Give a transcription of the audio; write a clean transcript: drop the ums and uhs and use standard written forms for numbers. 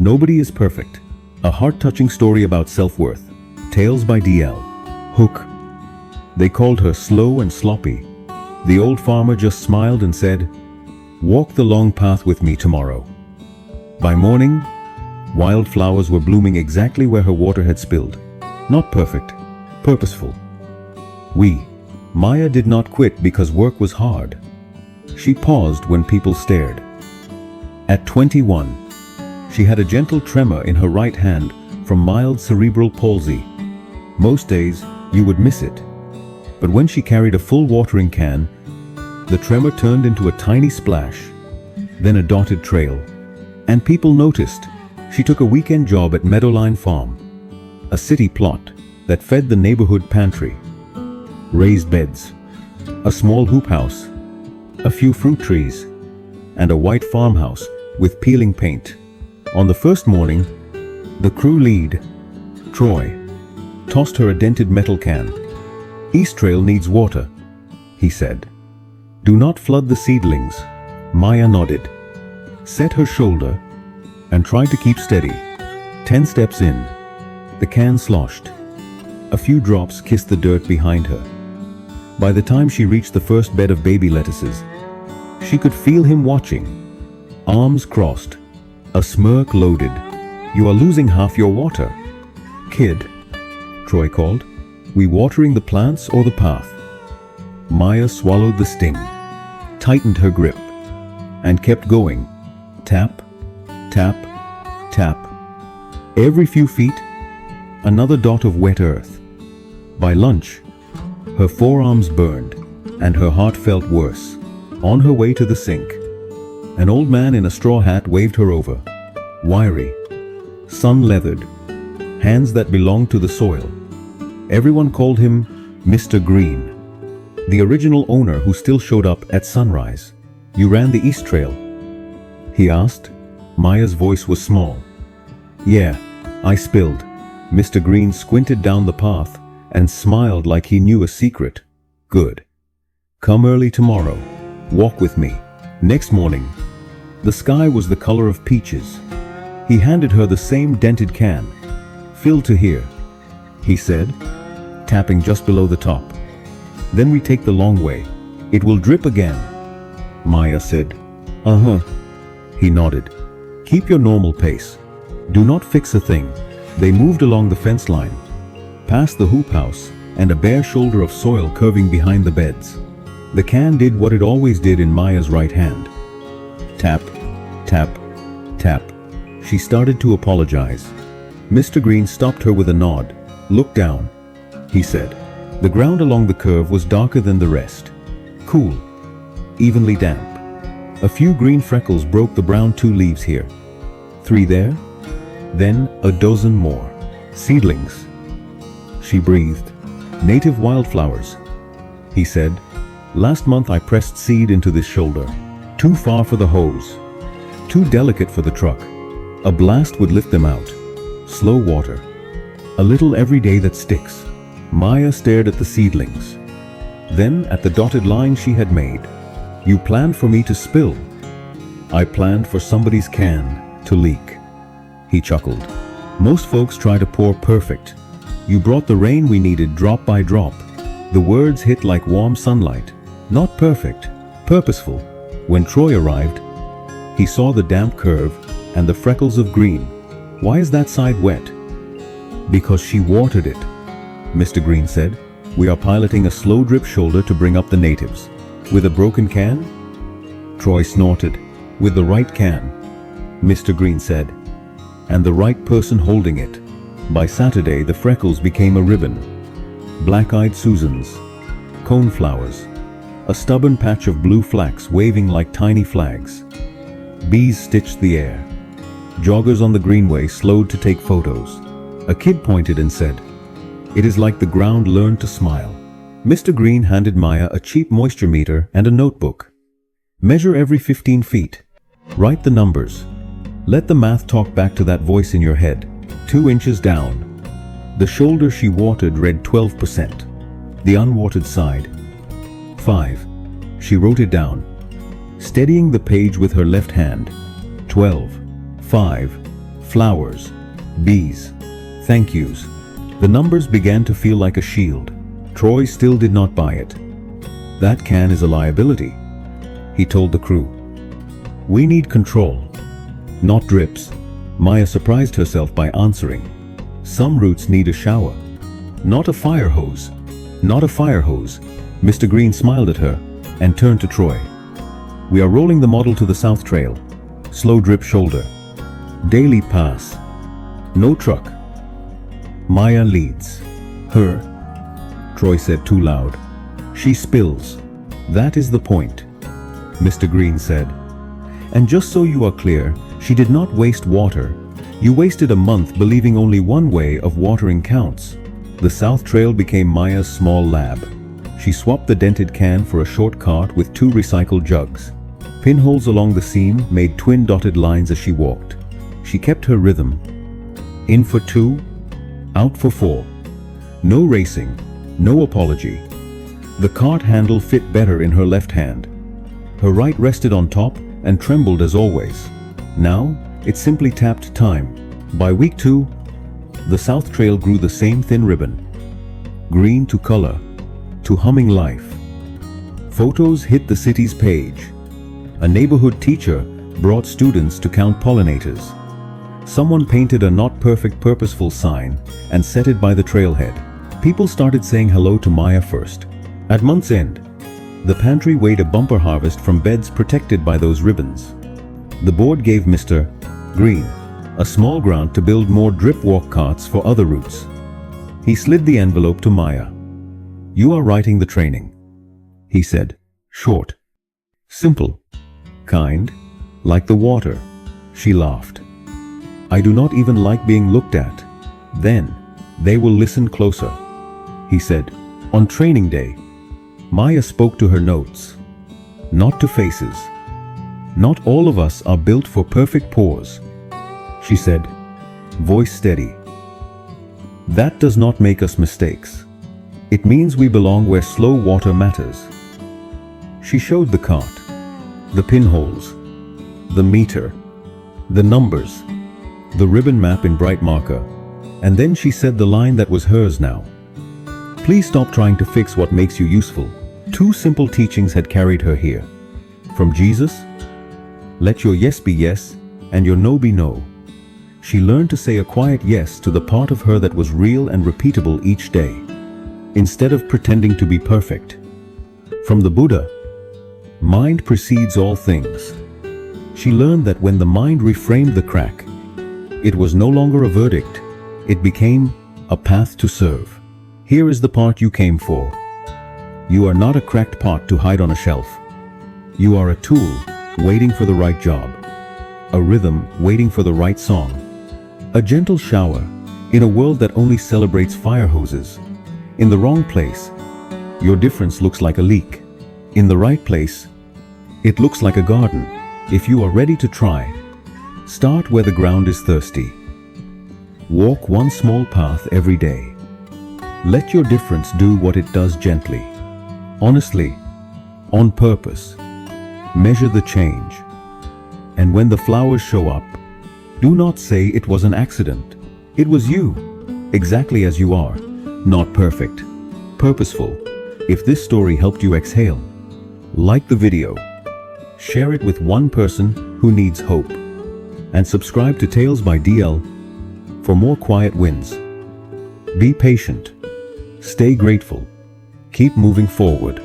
Nobody is perfect. A heart-touching story about self-worth. Tales by D.L. Hook. They called her slow and sloppy. The old farmer just smiled and said, "Walk the long path with me tomorrow." By morning, wildflowers were blooming exactly where her water had spilled. Not perfect, purposeful. Maya did not quit because work was hard. She paused when people stared. At 21, she had a gentle tremor in her right hand from mild cerebral palsy. Most days, you would miss it. But when she carried a full watering can, the tremor turned into a tiny splash, then a dotted trail. And people noticed. She took a weekend job at Meadowline Farm, a city plot that fed the neighborhood pantry. Raised beds, a small hoop house, a few fruit trees, and a white farmhouse with peeling paint. On the first morning, the crew lead, Troy, tossed her a dented metal can. "East Trail needs water," he said. "Do not flood the seedlings." Maya nodded, set her shoulder, and tried to keep steady. 10 steps in, the can sloshed. A few drops kissed the dirt behind her. By the time she reached the first bed of baby lettuces, she could feel him watching. Arms crossed, a smirk loaded. "You are losing half your water." "Kid," Troy called, "we watering the plants or the path?" Maya swallowed the sting, tightened her grip, and kept going. Tap, tap, tap. Every few feet, another dot of wet earth. By lunch, her forearms burned, and her heart felt worse. On her way to the sink, an old man in a straw hat waved her over. Wiry, sun-leathered, hands that belonged to the soil. Everyone called him Mr. Green, the original owner who still showed up at sunrise. "You ran the East Trail?" he asked. Maya's voice was small. "Yeah, I spilled." Mr. Green squinted down the path and smiled like he knew a secret. "Good. Come early tomorrow. Walk with me." Next morning, the sky was the color of peaches. He handed her the same dented can. "Fill to here," he said, tapping just below the top. "Then we take the long way. It will drip again." Maya said, "Uh-huh." He nodded. "Keep your normal pace. Do not fix a thing." They moved along the fence line, past the hoop house and a bare shoulder of soil curving behind the beds. The can did what it always did in Maya's right hand. Tap, tap, tap. She started to apologize. Mr. Green stopped her with a nod. "Look down," he said. The ground along the curve was darker than the rest. Cool, evenly damp. A few green freckles broke the brown 2 leaves here. 3 there, then a dozen more. "Seedlings," she breathed. "Native wildflowers," he said. "Last month I pressed seed into this shoulder. Too far for the hose. Too delicate for the truck. A blast would lift them out. Slow water. A little every day that sticks." Maya stared at the seedlings, then at the dotted line she had made. "You planned for me to spill. I planned for somebody's can to leak." He chuckled. "Most folks try to pour perfect. You brought the rain we needed drop by drop." The words hit like warm sunlight. Not perfect, purposeful. When Troy arrived, he saw the damp curve and the freckles of green. "Why is that side wet?" "Because she watered it," Mr. Green said. "We are piloting a slow drip shoulder to bring up the natives." "With a broken can?" Troy snorted. "With the right can," Mr. Green said, "and the right person holding it." By Saturday, the freckles became a ribbon. Black-eyed Susans, coneflowers, a stubborn patch of blue flax waving like tiny flags. Bees stitched the air. Joggers on the greenway slowed to take photos. A kid pointed and said, "It is like the ground learned to smile." Mr. Green handed Maya a cheap moisture meter and a notebook. "Measure every 15 feet. Write the numbers. Let the math talk back to that voice in your head." 2 inches down. The shoulder she watered read 12%. The unwatered side, 5. She wrote it down, steadying the page with her left hand. 12, 5, Flowers, bees, thank yous. The numbers began to feel like a shield. Troy still did not buy it. That can is a liability, he told the crew. We need control, not drips. Maya surprised herself by answering. Some roots need a shower, not a fire hose. Not a fire hose. Mr. Green smiled at her and turned to Troy. We are rolling the model to the south trail. Slow drip shoulder. Daily pass. No truck. Maya leads. Her. Troy said too loud. She spills. That is the point, Mr. Green said. And just so you are clear, she did not waste water. You wasted a month believing only one way of watering counts. The south trail became Maya's small lab. She swapped the dented can for a short cart with 2 recycled jugs. Pinholes along the seam made twin dotted lines as she walked. She kept her rhythm. In for 2, out for 4. No racing, no apology. The cart handle fit better in her left hand. Her right rested on top and trembled as always. Now, it simply tapped time. By week 2, the south trail grew the same thin ribbon. Green to color, to humming life. Photos hit the city's page. A neighborhood teacher brought students to count pollinators. Someone painted a not perfect purposeful sign and set it by the trailhead. People started saying hello to Maya first. At month's end, the pantry weighed a bumper harvest from beds protected by those ribbons. The board gave Mr. Green a small grant to build more drip walk carts for other routes. He slid the envelope to Maya. You are writing the training, he said. Short, simple, kind, like the water. She laughed. I do not even like being looked at. Then, they will listen closer, he said. On training day, Maya spoke to her notes, not to faces. Not all of us are built for perfect pause, she said, voice steady. That does not make us mistakes. It means we belong where slow water matters. She showed the cart, the pinholes, the meter, the numbers, the ribbon map in bright marker, and then she said the line that was hers now. Please stop trying to fix what makes you useful. 2 simple teachings had carried her here. From Jesus, let your yes be yes and your no be no. She learned to say a quiet yes to the part of her that was real and repeatable each day, instead of pretending to be perfect. From the Buddha, mind precedes all things. She learned that when the mind reframed the crack, it was no longer a verdict. It became a path to serve. Here is the part you came for. You are not a cracked pot to hide on a shelf. You are a tool waiting for the right job, a rhythm waiting for the right song, a gentle shower in a world that only celebrates fire hoses. In the wrong place, your difference looks like a leak. In the right place, it looks like a garden. If you are ready to try, start where the ground is thirsty. Walk one small path every day. Let your difference do what it does gently, honestly, on purpose. Measure the change. And when the flowers show up, do not say it was an accident. It was you, exactly as you are, not perfect, purposeful. If this story helped you exhale, like the video, share it with one person who needs hope, and subscribe to Tales by DL for more quiet wins. Be patient, stay grateful, keep moving forward.